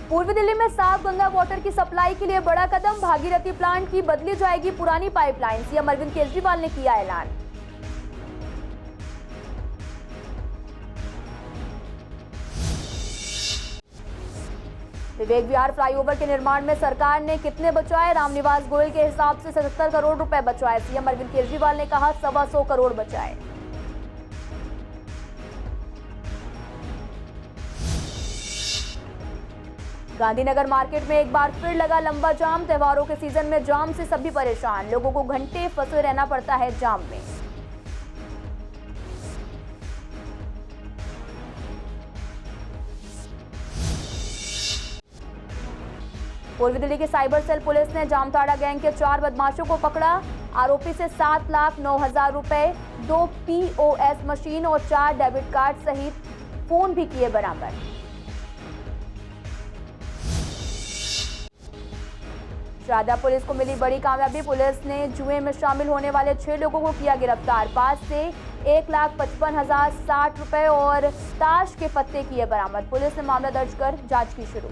पूर्वी दिल्ली में साफ गंगा वाटर की सप्लाई के लिए बड़ा कदम, भागीरथी प्लांट की बदली जाएगी पुरानी पाइपलाइन, सीएम अरविंद केजरीवाल ने किया ऐलान। विवेक विहार फ्लाईओवर के निर्माण में सरकार ने कितने बचाए? रामनिवास गोयल के हिसाब से 77 करोड़ रुपए बचाए, सीएम अरविंद केजरीवाल ने कहा 125 करोड़ बचाए। गांधीनगर मार्केट में एक बार फिर लगा लंबा जाम, त्योहारों के सीजन में जाम से सभी परेशान, लोगों को घंटे फंसे रहना पड़ता है जाम में। पूर्वी दिल्ली की साइबर सेल पुलिस ने जामताड़ा गैंग के 4 बदमाशों को पकड़ा, आरोपी से 7,09,000 रुपए, 2 POS मशीन और 4 डेबिट कार्ड सहित फोन भी किए बरामद। शारदा पुलिस को मिली बड़ी कामयाबी, पुलिस ने जुए में शामिल होने वाले 6 लोगों को किया गिरफ्तार, 5 से 1,55,060 रुपए और ताश के पत्ते किए बरामद। पुलिस ने मामला दर्ज कर जांच की शुरू।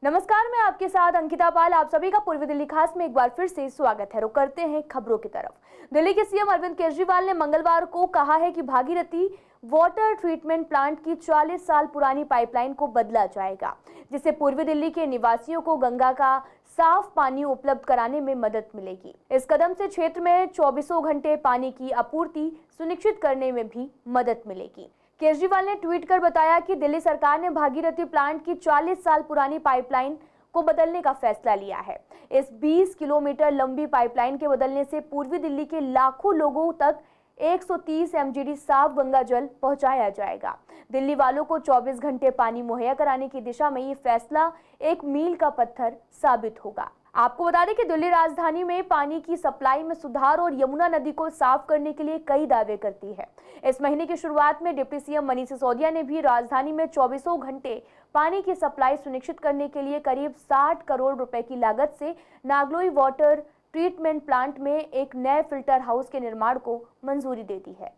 नमस्कार, मैं आपके साथ अंकिता पाल, आप सभी का पूर्वी दिल्ली खास में एक बार फिर से स्वागत है। रुक करते हैं खबरों की तरफ। दिल्ली के सीएम अरविंद केजरीवाल ने मंगलवार को कहा है कि भागीरथी वाटर ट्रीटमेंट प्लांट की 40 साल पुरानी पाइपलाइन को बदला जाएगा, जिससे पूर्वी दिल्ली के निवासियों को गंगा का साफ पानी उपलब्ध कराने में मदद मिलेगी। इस कदम से क्षेत्र में 24 घंटे पानी की आपूर्ति सुनिश्चित करने में भी मदद मिलेगी। केजरीवाल ने ट्वीट कर बताया कि दिल्ली सरकार ने भागीरथी प्लांट की 40 साल पुरानी पाइपलाइन को बदलने का फैसला लिया है। इस 20 किलोमीटर लंबी पाइपलाइन के बदलने से पूर्वी दिल्ली के लाखों लोगों तक 130 MGD साफ गंगा जल पहुंचाया जाएगा। दिल्ली वालों को 24 घंटे पानी मुहैया कराने की दिशा में ये फैसला एक मील का पत्थर साबित होगा। आपको बता दें कि दिल्ली राजधानी में पानी की सप्लाई में सुधार और यमुना नदी को साफ करने के लिए कई दावे करती है। इस महीने की शुरुआत में डिप्टी सीएम मनीष सिसोदिया ने भी राजधानी में 24 घंटे पानी की सप्लाई सुनिश्चित करने के लिए करीब 60 करोड़ रुपए की लागत से नागलोई वाटर ट्रीटमेंट प्लांट में एक नए फिल्टर हाउस के निर्माण को मंजूरी दे दी है।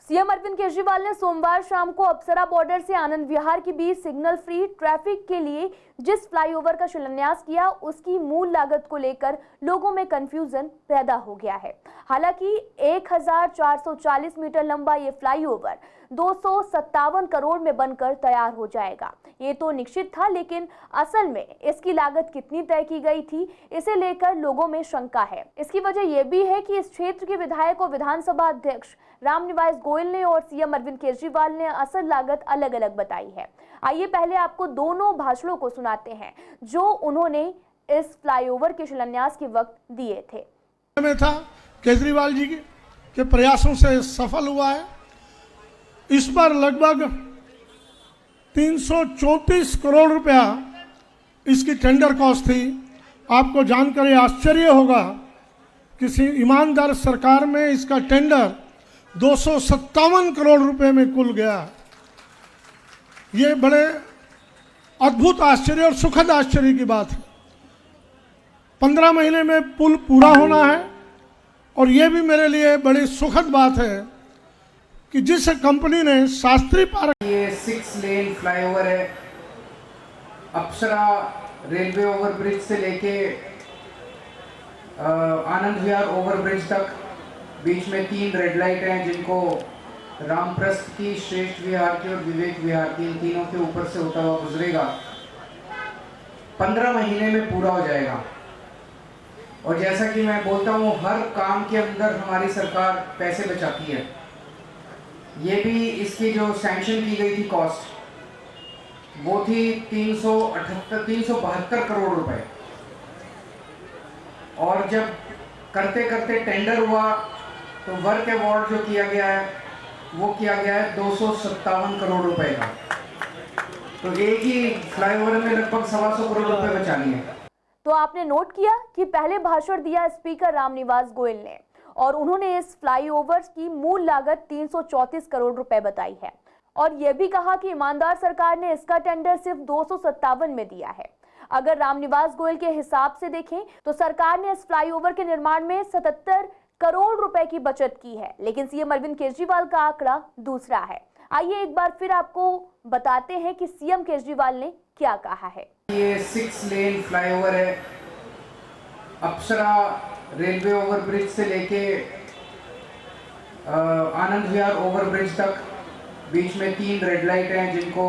सीएम अरविंद केजरीवाल ने सोमवार शाम को अप्सरा बॉर्डर से आनंद विहार के बीच सिग्नल फ्री ट्रैफिक के लिए जिस फ्लाईओवर का शिलान्यास किया, उसकी मूल लागत को लेकर लोगों में कंफ्यूजन पैदा हो गया है। हालांकि 1440 मीटर लंबा ये फ्लाईओवर 257 करोड़ में बनकर तैयार हो जाएगा। ये तो निश्चित था, लेकिन असल में इसकी लागत कितनी तय की गई थी, इसे लेकर लोगों में शंका है। इसकी वजह यह भी है कि इस क्षेत्र के विधायक और विधानसभा अध्यक्ष रामनिवास गोयल ने और सीएम अरविंद केजरीवाल ने असल लागत अलग अलग बताई है। आइए पहले आपको दोनों भाषणों को सुनाते हैं जो उन्होंने इस फ्लाईओवर के शिलान्यास के वक्त दिए थे। में था केजरीवाल जी के प्रयासों से सफल हुआ है। इस पर लगभग 334 करोड़ रुपया इसकी टेंडर कॉस्ट थी। आपको जानकर आश्चर्य होगा, किसी ईमानदार सरकार में इसका टेंडर 257 करोड़ रुपए में कुल गया। ये बड़े अद्भुत आश्चर्य और सुखद आश्चर्य की बात है। 15 महीने में पुल पूरा होना है और ये भी मेरे लिए बड़ी सुखद बात है कि जिस कंपनी ने शास्त्री पार्क, ये 6 लेन फ्लाईओवर है, अप्सरा रेलवे ओवरब्रिज से लेके आनंद विहार ओवरब्रिज तक। बीच में 3 रेड लाइट हैं जिनको रामप्रस्थ की, श्रेष्ठ विहार की और विवेक विहार की, इन तीनों के ऊपर से होता हुआ गुजरेगा। 15 महीने में पूरा हो जाएगा। और जैसा कि मैं बोलता हूँ, हर काम के अंदर हमारी सरकार पैसे बचाती है। ये भी इसकी जो सैंक्शन की गई थी कॉस्ट, वो थी 372 करोड़ रुपए। और जब करते करते टेंडर हुआ तो वर्क अवार्ड जो किया गया है वो किया गया है 257 करोड़ रुपए का। तो एक ही फ्लाईओवर में लगभग 125 करोड़ रुपए बचा लिए। तो आपने नोट किया कि पहले भाषण दिया स्पीकर रामनिवास गोयल ने और उन्होंने इस फ्लाईओवर की मूल लागत 334 करोड़ रुपए बताई है और यह भी कहा कि ईमानदार सरकार ने इसका टेंडर सिर्फ 257 में दिया है। अगर रामनिवास गोयल के हिसाब से देखें तो सरकार ने इस फ्लाईओवर के निर्माण में 77 करोड़ रुपए की बचत की है, लेकिन सीएम अरविंद केजरीवाल का आंकड़ा दूसरा है। आइए एक बार फिर आपको बताते हैं कि सीएम केजरीवाल ने क्या कहा है। ये 6 लेन फ्लाईओवर है, अप्सरा रेलवे ओवरब्रिज से लेके आनंद विहार ओवरब्रिज तक बीच में 3 रेड लाइट हैं, जिनको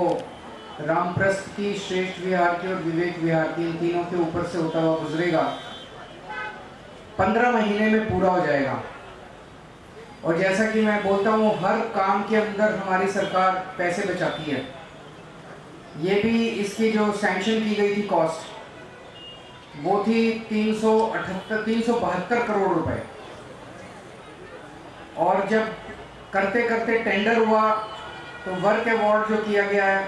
रामप्रस्थ की, श्रेष्ठ विहार की और विवेक विहार की, इन तीनों के ऊपर से होता हुआ गुजरेगा। 15 महीने में पूरा हो जाएगा। और जैसा कि मैं बोलता हूँ, हर काम के अंदर हमारी सरकार पैसे बचाती है। ये भी इसकी जो सैंक्शन की गई थी कॉस्ट, वो थी 372 करोड़ रुपए। और जब करते करते टेंडर हुआ तो वर्क अवार्ड जो किया गया है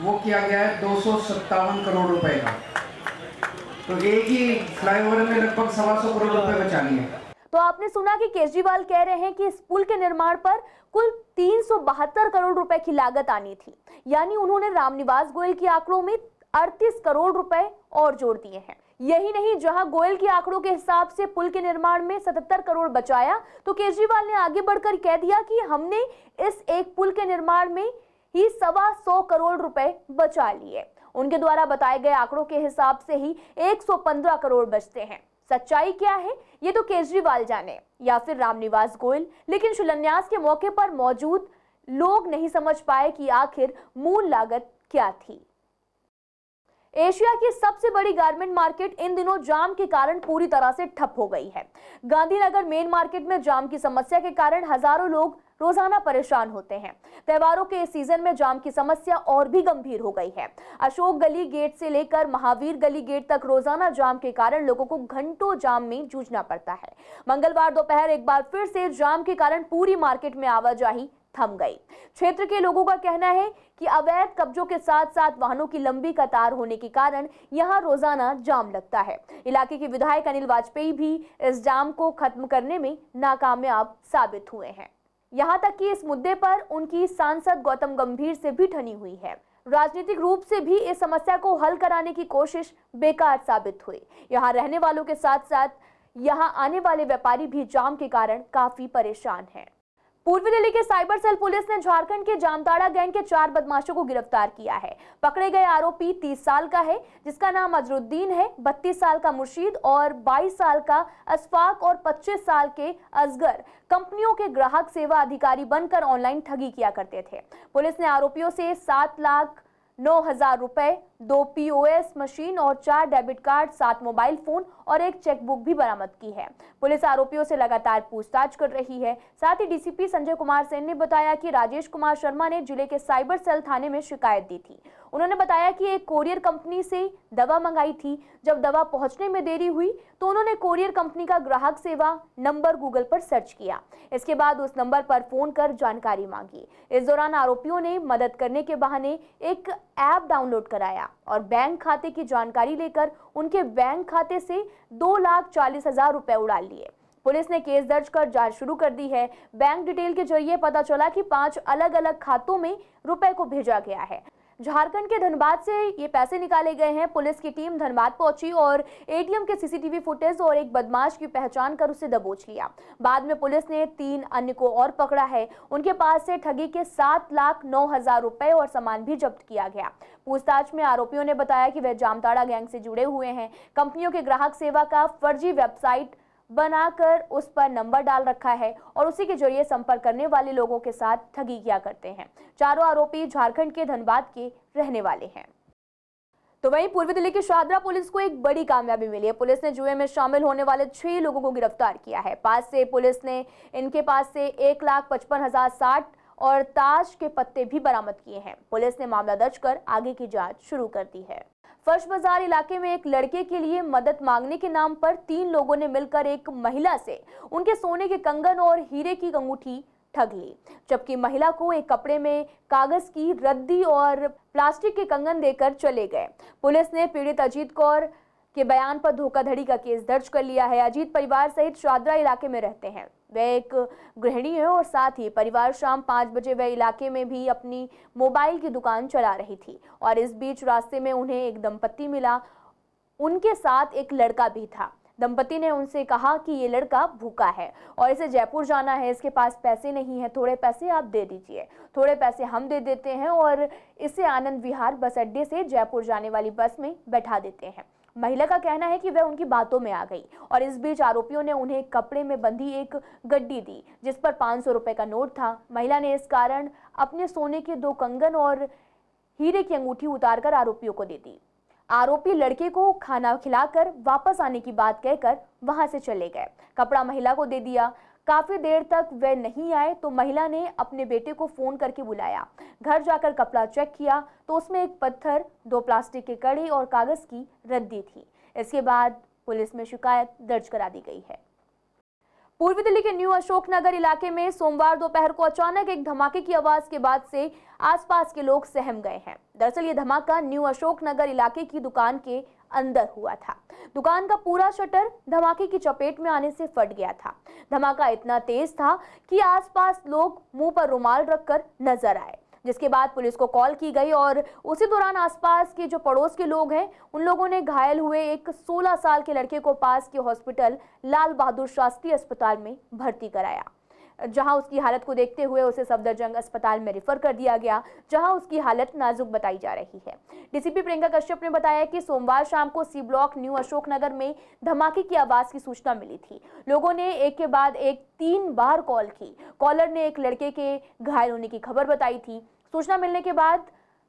वो किया गया है 257 करोड़ रुपए का। तो एक ही फ्लाईओवर में लगभग 125 करोड़ रुपए बचा लिए। तो आपने सुना कि केजरीवाल कह रहे हैं कि इस पुल के निर्माण पर कुल 372 करोड़ रुपए की लागत आनी थी, यानी उन्होंने रामनिवास गोयल के आंकड़ों में 38 करोड़ रुपए और जोड़ दिए हैं। यही नहीं, जहां गोयल के आंकड़ों के हिसाब से पुल के निर्माण में 77 करोड़ बचाया, तो केजरीवाल ने आगे बढ़कर कह दिया कि हमने इस एक पुल के निर्माण में ही 125 करोड़ रुपए बचा लिए। उनके द्वारा बताए गए आंकड़ों के हिसाब से ही 115 करोड़ बचते हैं। सच्चाई क्या है ये तो केजरीवाल जाने या फिर रामनिवास गोयल, लेकिन शिलान्यास के मौके पर मौजूद लोग नहीं समझ पाए कि आखिर मूल लागत क्या थी। एशिया की सबसे बड़ी गारमेंट मार्केट इन दिनों जाम के कारण पूरी तरह से ठप हो गई है। गांधीनगर मेन मार्केट में जाम की समस्या के कारण हजारों लोग रोजाना परेशान होते हैं। त्योहारों के इस सीजन में जाम की समस्या और भी गंभीर हो गई है। अशोक गली गेट से लेकर महावीर गली गेट तक रोजाना जाम के कारण लोगों को घंटों जाम में जूझना पड़ता है। मंगलवार दोपहर एक बार फिर से जाम के कारण पूरी मार्केट में आवाजाही थम गई। क्षेत्र के लोगों का कहना है कि अवैध कब्जों के साथ साथ वाहनों की लंबी कतार होने के कारण यहां रोजाना जाम लगता है। इलाके के विधायक अनिल वाजपेयी भी इस जाम को खत्म करने में नाकामयाब साबित हुए हैं। यहां तक कि इस मुद्दे पर उनकी सांसद गौतम गंभीर से भी ठनी हुई है। राजनीतिक रूप से भी इस समस्या को हल कराने की कोशिश बेकार साबित हुई। यहां रहने वालों के साथ साथ यहां आने वाले व्यापारी भी जाम के कारण काफी परेशान हैं। पूर्वी दिल्ली के साइबर सेल पुलिस ने झारखंड के जामताड़ा गैंग के 4 बदमाशों को गिरफ्तार किया है। पकड़े गए आरोपी 30 साल का है, जिसका नाम अजरुद्दीन है, 32 साल का मुर्शीद और 22 साल का अशफाक और 25 साल के असगर कंपनियों के ग्राहक सेवा अधिकारी बनकर ऑनलाइन ठगी किया करते थे। पुलिस ने आरोपियों से 7,09,000 रुपए, 2 POS मशीन और 4 डेबिट कार्ड, 7 मोबाइल फोन और एक चेकबुक भी बरामद की है। पुलिस आरोपियों से लगातार पूछताछ कर रही है। साथ ही डीसीपी संजय कुमार सेन ने बताया कि राजेश कुमार शर्मा ने जिले के साइबर सेल थाने में शिकायत दी थी। उन्होंने बताया कि एक कोरियर कंपनी से दवा मंगाई थी। जब दवा पहुंचने में देरी हुई तो उन्होंने कोरियर कंपनी का ग्राहक सेवा नंबर गूगल पर सर्च किया। इसके बाद उस नंबर पर फोन कर जानकारी मांगी। इस दौरान आरोपियों ने मदद करने के बहाने एक ऐप डाउनलोड कराया और बैंक खाते की जानकारी लेकर उनके बैंक खाते से 2,40,000 रुपए उड़ा लिए। पुलिस ने केस दर्ज कर जांच शुरू कर दी है। बैंक डिटेल के जरिए पता चला कि 5 अलग अलग खातों में रुपए को भेजा गया है। झारखंड के धनबाद से ये पैसे निकाले गए हैं। पुलिस की टीम धनबाद पहुंची और एटीएम के सीसीटीवी फुटेज और एक बदमाश की पहचान कर उसे दबोच लिया। बाद में पुलिस ने 3 अन्य को और पकड़ा है। उनके पास से ठगी के 7,09,000 रुपए और सामान भी जब्त किया गया। पूछताछ में आरोपियों ने बताया कि वे जामताड़ा गैंग से जुड़े हुए हैं। कंपनियों के ग्राहक सेवा का फर्जी वेबसाइट बनाकर उस पर नंबर डाल रखा है और उसी के जरिए संपर्क करने वाले लोगों के साथ ठगी किया करते हैं। चारों आरोपी झारखंड के धनबाद के रहने वाले हैं। तो वहीं पूर्वी दिल्ली की शाहदरा पुलिस को एक बड़ी कामयाबी मिली है। पुलिस ने जुए में शामिल होने वाले 6 लोगों को गिरफ्तार किया है। पास से पुलिस ने इनके पास से 1,55,060 और ताश के पत्ते भी बरामद किए हैं। पुलिस ने मामला दर्ज कर आगे की जांच शुरू कर दी है। फर्श बाजार इलाके में एक लड़के के लिए मदद मांगने के नाम पर 3 लोगों ने मिलकर एक महिला से उनके सोने के कंगन और हीरे की अंगूठी ठग ली, जबकि महिला को एक कपड़े में कागज की रद्दी और प्लास्टिक के कंगन देकर चले गए। पुलिस ने पीड़ित अजीत कौर के बयान पर धोखाधड़ी का केस दर्ज कर लिया है। अजीत परिवार सहित शाहदरा इलाके में रहते हैं। वे एक गृहिणी है और साथ ही परिवार शाम 5 बजे वह इलाके में भी अपनी मोबाइल की दुकान चला रही थी और इस बीच रास्ते में उन्हें एक दंपत्ति मिला। उनके साथ एक लड़का भी था। दंपति ने उनसे कहा कि ये लड़का भूखा है और इसे जयपुर जाना है, इसके पास पैसे नहीं है, थोड़े पैसे आप दे दीजिए। थोड़े पैसे हम दे देते हैं और इसे आनंद विहार बस अड्डे से जयपुर जाने वाली बस में बैठा देते हैं। महिला का कहना है कि वह उनकी बातों में आ गई और इस बीच आरोपियों ने उन्हें कपड़े में बंधी एक गड्डी दी जिस पर 500 रुपए का नोट था। महिला ने इस कारण अपने सोने के 2 कंगन और हीरे की अंगूठी उतारकर आरोपियों को दे दी। आरोपी लड़के को खाना खिलाकर वापस आने की बात कहकर वहां से चले गए। कपड़ा महिला को दे दिया। काफी देर तक वे नहीं आए तो महिला ने अपने बेटे को फोन करके बुलाया। घर जाकर कपड़ा चेक किया तो उसमें एक पत्थर, 2 प्लास्टिक के कड़े और कागज की रद्दी थी। इसके बाद पुलिस में शिकायत दर्ज करा दी गई है। पूर्वी दिल्ली के न्यू अशोक नगर इलाके में सोमवार दोपहर को अचानक एक धमाके की आवाज के बाद से आसपास के लोग सहम गए हैं। दरअसल ये धमाका न्यू अशोक नगर इलाके की दुकान के अंदर हुआ था। दुकान का पूरा शटर धमाके की चपेट में आने से फट गया था। धमाका इतना तेज था कि आसपास लोग मुंह पर रुमाल रखकर नजर आए, जिसके बाद पुलिस को कॉल की गई और उसी दौरान आसपास के जो पड़ोस के लोग हैं उन लोगों ने घायल हुए एक 16 साल के लड़के को पास के हॉस्पिटल लाल बहादुर शास्त्री अस्पताल में भर्ती कराया, जहां उसकी हालत को देखते हुए उसे सफदरजंग अस्पताल में रेफर कर दिया गया, जहां उसकी हालत नाजुक बताई जा रही है। डीसीपी प्रियंका कश्यप ने बताया कि सोमवार शाम को C block new Ashok Nagar में धमाके की आवाज की सूचना मिली थी। लोगों ने एक के बाद एक 3 बार कॉल की। कॉलर ने एक लड़के के घायल होने की खबर बताई थी। सूचना मिलने के बाद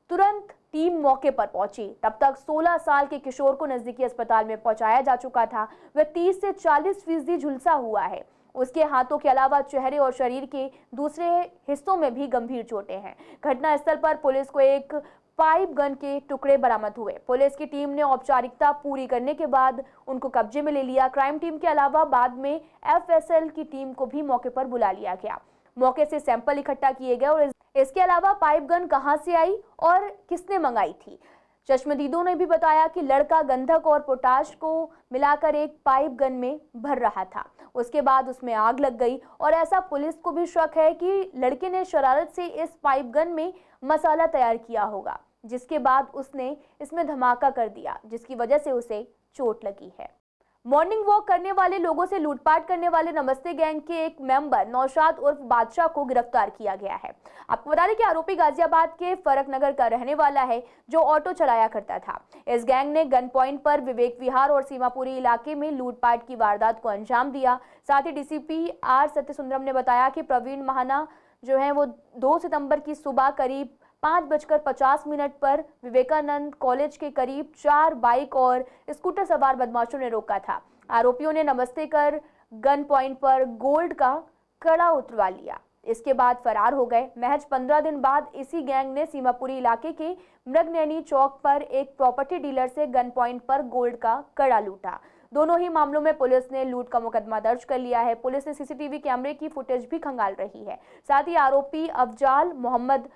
तुरंत टीम मौके पर पहुंची। तब तक 16 साल के किशोर को नजदीकी अस्पताल में पहुंचाया जा चुका था। वह 30 से 40% झुलसा हुआ है। उसके हाथों के अलावा चेहरे और शरीर के दूसरे हिस्सों में भी गंभीर चोटें हैं। घटनास्थल पर पुलिस को एक पाइप गन के टुकड़े बरामद हुए। पुलिस की टीम ने औपचारिकता पूरी करने के बाद उनको कब्जे में ले लिया। क्राइम टीम के अलावा बाद में एफएसएल की टीम को भी मौके पर बुला लिया गया। मौके से सैंपल इकट्ठा किए गए और इसके अलावा पाइप गन कहां से आई और किसने मंगाई थी। चश्मदीदों ने भी बताया कि लड़का गंधक और पोटाश को मिलाकर एक पाइप गन में भर रहा था। उसके बाद उसमें आग लग गई और ऐसा पुलिस को भी शक है कि लड़के ने शरारत से इस पाइप गन में मसाला तैयार किया होगा, जिसके बाद उसने इसमें धमाका कर दिया, जिसकी वजह से उसे चोट लगी है। मॉर्निंग वॉक करने वाले लोगों से लूटपाट करने वाले नमस्ते गैंग के एक मेंबर नौशाद उर्फ बादशाह को गिरफ्तार किया गया है। आपको बता दें कि आरोपी गाजियाबाद के फरक नगर का रहने वाला है, जो ऑटो चलाया करता था। इस गैंग ने गन पॉइंट पर विवेक विहार और सीमापुरी इलाके में लूटपाट की वारदात को अंजाम दिया। साथ ही डीसीपी आर सत्यसुंदरम ने बताया कि प्रवीण महाना जो है वो 2 सितंबर की सुबह करीब 5:50 पर विवेकानंद कॉलेज के करीब 4 बाइक और स्कूटर सवार बदमाशों ने रोका था। आरोपियों ने नमस्ते कर गन पॉइंट पर गोल्ड का कड़ा उतरवा लिया। इसके बाद फरार हो गए। महज 15 दिन बाद इसी गैंग ने सीमापुरी इलाके के मृगनैनी चौक पर एक प्रॉपर्टी डीलर से गन पॉइंट पर गोल्ड का कड़ा लूटा। दोनों ही मामलों में पुलिस ने लूट का मुकदमा दर्ज कर लिया है। पुलिस ने सीसीटीवी कैमरे की फुटेज भी खंगाल रही है। साथ ही आरोपी अफजाल, मोहम्मद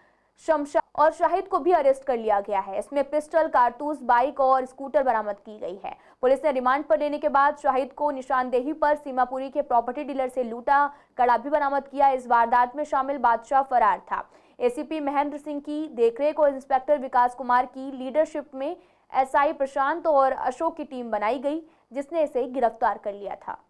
शमशा और शाहिद को भी अरेस्ट कर लिया गया है। इसमें पिस्टल, कारतूस, बाइक और स्कूटर बरामद की गई है। पुलिस ने रिमांड पर लेने के बाद शाहिद को निशानदेही पर सीमापुरी के प्रॉपर्टी डीलर से लूटा कड़ा भी बरामद किया। इस वारदात में शामिल बादशाह फरार था। एसीपी महेंद्र सिंह की देखरेख और इंस्पेक्टर विकास कुमार की लीडरशिप में एसआई प्रशांत और अशोक की टीम बनाई गई, जिसने इसे गिरफ्तार कर लिया था।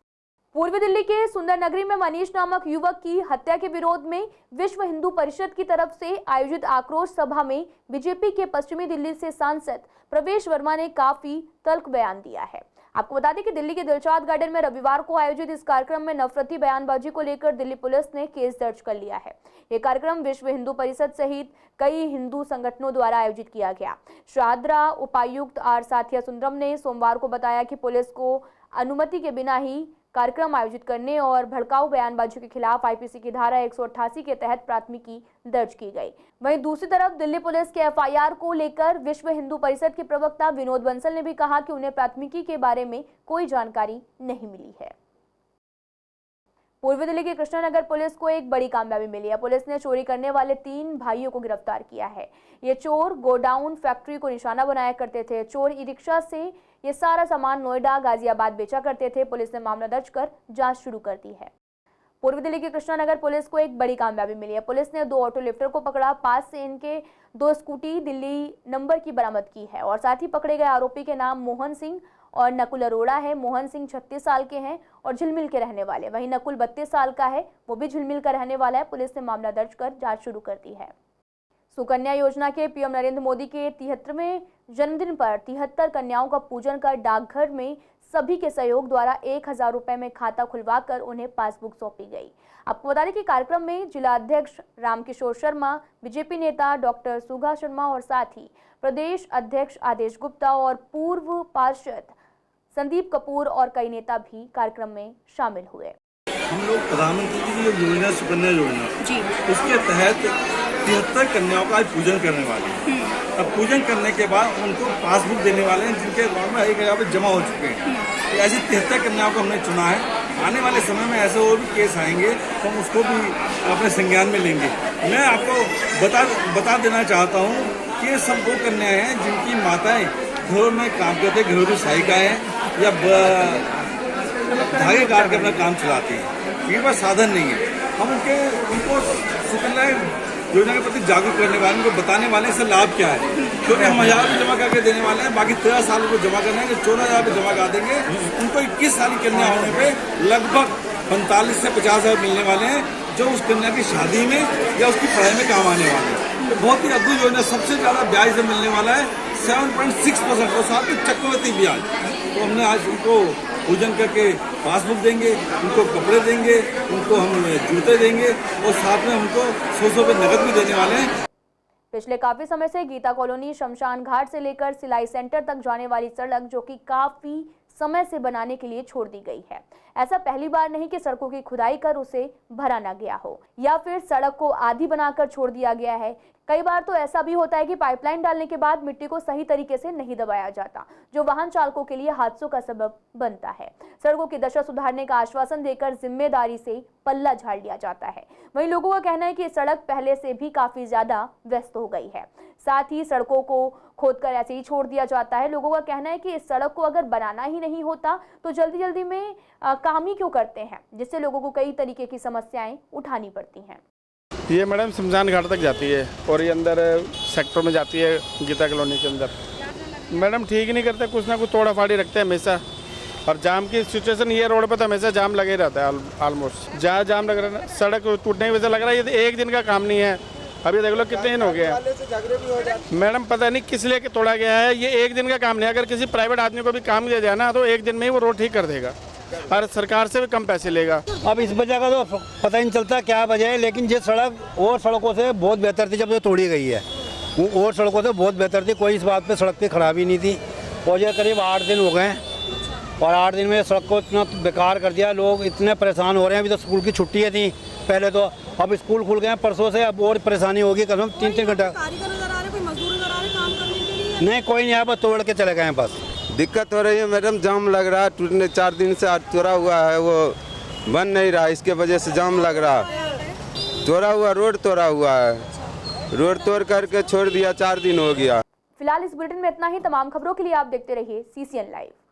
पूर्वी दिल्ली के सुंदर नगरी में मनीष नामक युवक की हत्या के विरोध में विश्व हिंदू परिषद की तरफ से आयोजित आक्रोश सभा में बीजेपी के पश्चिमी दिल्ली से सांसद प्रवेश वर्मा ने काफी तल्ख बयान दिया है। आपको बता दें कि दिल्ली के दिलशाद गार्डन में रविवार को आयोजित इस कार्यक्रम में नफरती बयानबाजी को लेकर दिल्ली पुलिस ने केस दर्ज कर लिया है। ये कार्यक्रम विश्व हिंदू परिषद सहित कई हिंदू संगठनों द्वारा आयोजित किया गया। शाहदरा उपायुक्त आर साथिया सुंदरम ने सोमवार को बताया कि पुलिस को अनुमति के बिना ही कार्यक्रम आयोजित करने और भड़काऊ बयानबाजी के खिलाफ आईपीसी की धारा 188 के तहत प्राथमिकी दर्ज की गई। वहीं दूसरी तरफ दिल्ली पुलिस के एफआईआर को लेकर विश्व हिंदू परिषद के प्रवक्ता विनोद बंसल ने भी कहा कि उन्हें प्राथमिकी के बारे में कोई जानकारी नहीं मिली है। पूर्वी दिल्ली के कृष्णानगर पुलिस को एक बड़ी कामयाबी मिली है। पुलिस ने चोरी करने वाले 3 भाइयों को गिरफ्तार किया है। ये चोर गोडाउन फैक्ट्री को निशाना बनाया करते थे। चोर ई रिक्शा से ये सारा सामान नोएडा, गाजियाबाद बेचा करते थे। पुलिस ने मामला दर्ज कर जांच शुरू कर दी है। पूर्वी दिल्ली के कृष्णानगर पुलिस को एक बड़ी कामयाबी मिली है। पुलिस ने 2 ऑटो लिफ्टर को पकड़ा, पास से इनके 2 स्कूटी दिल्ली नंबर की बरामद की है और साथ ही पकड़े गए आरोपी के नाम मोहन सिंह और नकुल अरोड़ा है। मोहन सिंह 36 साल के हैं और झिलमिल के रहने वाले। वहीं नकुल 32 साल का है, वो भी झिलमिल का रहने वाला है। पुलिस ने मामला दर्ज कर जांच शुरू कर दी है। सुकन्या योजना के पीएम नरेंद्र मोदी के 73वें जन्मदिन पर 73 कन्याओं का पूजन कर डाकघर में सभी के सहयोग द्वारा 1000 रुपए में खाता खुलवाकर उन्हें पासबुक सौंपी गई। आपको बता दें कि कार्यक्रम में जिला अध्यक्ष रामकिशोर शर्मा, बीजेपी नेता डॉक्टर सुगा शर्मा और साथ ही प्रदेश अध्यक्ष आदेश गुप्ता और पूर्व पार्षद संदीप कपूर और कई नेता भी कार्यक्रम में शामिल हुए। हम लोग प्रधानमंत्री की जो योजना सुकन्या योजना जी, उसके तहत 73 कन्याओं का आज पूजन करने वाले हैं। अब पूजन करने के बाद उनको पासबुक देने वाले हैं जिनके अकाउंट में एक जगह पे जमा हो चुके हैं। तो ऐसी 73 कन्याओं को हमने चुना है। आने वाले समय में ऐसे और भी केस आएंगे तो हम उसको भी अपने संज्ञान में लेंगे। मैं आपको बता देना चाहता हूँ कि ये सब वो कन्याएं हैं जिनकी माताएं घरों में काम करते, घरेलू सहायिकाएं हैं या धागे काट के अपना काम चलाती हैं। इनके पास साधन नहीं है। हम उनको सुकन्या योजना के प्रति जागरूक करने वाले, उनको बताने वाले इससे लाभ क्या है। क्योंकि हम 1000 रुपये जमा करके देने वाले हैं, बाकी 13 साल को जमा करना है, 14,000 रुपये जमा कर देंगे। उनको 21 साल की कन्या होने पे लगभग 45 से 50,000 मिलने वाले हैं, जो उस कन्या की शादी में या उसकी पढ़ाई में काम आने वाले हैं। तो बहुत ही अद्भुत योजना, सबसे ज़्यादा ब्याज से मिलने वाला है 7.6% और साथ में चक्रवृद्धि ब्याज। तो हमने आज उनको पूजन करके पासबुक देंगे, उनको कपड़े देंगे, उनको हम जूते देंगे और साथ में उनको 100 रुपये नकद भी देने वाले हैं। पिछले काफी समय से गीता कॉलोनी शमशान घाट से लेकर सिलाई सेंटर तक जाने वाली सड़क जो कि काफी समय से बनाने के लिए छोड़ दी गई है। ऐसा पहली बार नहीं कि सड़कों की खुदाई कर उसे भरा न गया हो या फिर सड़क को आधी बनाकर छोड़ दिया गया है। कई बार तो ऐसा भी होता है कि पाइपलाइन डालने के बाद मिट्टी को सही तरीके से नहीं दबाया जाता, जो वाहन चालकों के लिए हादसों का सबब बनता है। सड़कों की दशा सुधारने का आश्वासन देकर जिम्मेदारी से पल्ला झाड़ लिया जाता है। वहीं लोगों का कहना है कि सड़क पहले से भी काफी ज्यादा व्यस्त हो गई है। साथ ही सड़कों को खोदकर ऐसे ही छोड़ दिया जाता है। लोगों का कहना है कि इस सड़क को अगर बनाना ही नहीं होता तो जल्दी में काम ही क्यों करते हैं, जिससे लोगों को कई तरीके की समस्याएं उठानी पड़ती हैं। ये मैडम शमशान घाट तक जाती है और ये अंदर सेक्टर में जाती है गीता कॉलोनी के अंदर। मैडम ठीक ही नहीं करते, कुछ ना कुछ तोड़ा फाड़ी रखते हैं हमेशा। और जाम की सिचुएशन ये रोड पे तो हमेशा जाम लगे रहता है। ऑलमोस्ट जहाँ जाम लग रहा है, सड़क टूटने की वजह से लग रहा है ये एक दिन का काम नहीं है। अभी देख लो कितने दिन हो गए हैं। मैडम पता नहीं किस लिए तोड़ा गया है, ये एक दिन का काम नहीं है। अगर किसी प्राइवेट आदमी को भी काम दिया जाए ना तो एक दिन में ही वो रोड ठीक कर देगा और सरकार से भी कम पैसे लेगा। अब इस वजह का तो पता ही नहीं चलता क्या वजह है, लेकिन ये सड़क और सड़कों से बहुत बेहतर थी जब ये तोड़ी गई है। वो और सड़कों से बहुत बेहतर थी, कोई इस बात पे सड़क पे खराबी नहीं थी। और ये करीब 8 दिन हो गए और 8 दिन में सड़क को इतना बेकार कर दिया। लोग इतने परेशान हो रहे हैं। अभी तो स्कूल की छुट्टियाँ थी पहले, तो अब स्कूल खुल गए हैं परसों से। अब और परेशानी होगी, कसम 3-3 घंटा नहीं, कोई नहीं आया, बस तोड़ के चले गए हैं। बस दिक्कत हो रही है मैडम, जाम लग रहा है। टूटने 4 दिन से तोड़ा हुआ है, वो बन नहीं रहा, इसके वजह से जाम लग रहा है। तोड़ा हुआ रोड तोड़ा हुआ है, रोड तोड़ करके छोड़ दिया, 4 दिन हो गया। फिलहाल इस बुलेटिन में इतना ही। तमाम खबरों के लिए आप देखते रहिए CCN लाइव।